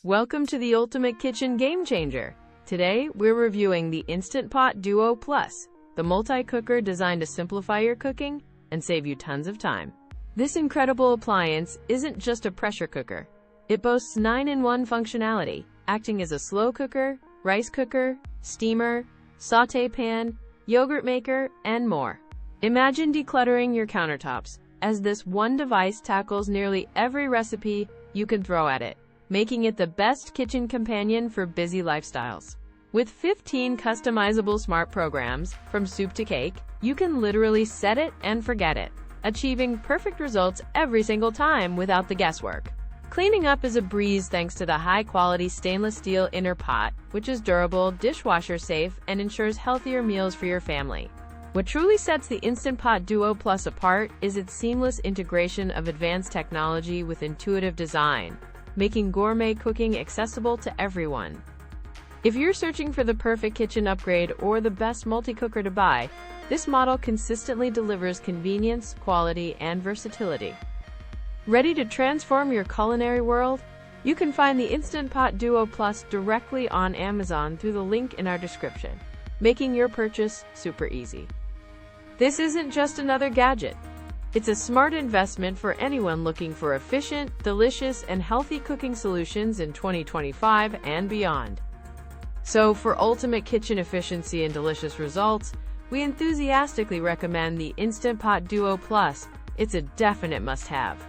Welcome to the ultimate kitchen game changer. Today, we're reviewing the Instant Pot Duo Plus, the multi-cooker designed to simplify your cooking and save you tons of time. This incredible appliance isn't just a pressure cooker. It boasts 9-in-1 functionality, acting as a slow cooker, rice cooker, steamer, sauté pan, yogurt maker, and more. Imagine decluttering your countertops, as this one device tackles nearly every recipe you can throw at it, making it the best kitchen companion for busy lifestyles. With 15 customizable smart programs, from soup to cake, you can literally set it and forget it, achieving perfect results every single time without the guesswork. Cleaning up is a breeze thanks to the high-quality stainless steel inner pot, which is durable, dishwasher safe, and ensures healthier meals for your family. What truly sets the Instant Pot Duo Plus apart is its seamless integration of advanced technology with intuitive design, making gourmet cooking accessible to everyone. If you're searching for the perfect kitchen upgrade or the best multi-cooker to buy, this model consistently delivers convenience, quality, and versatility. Ready to transform your culinary world? You can find the Instant Pot Duo Plus directly on Amazon through the link in our description, making your purchase super easy. This isn't just another gadget. It's a smart investment for anyone looking for efficient, delicious, and healthy cooking solutions in 2025 and beyond. So, for ultimate kitchen efficiency and delicious results, we enthusiastically recommend the Instant Pot Duo Plus. It's a definite must-have.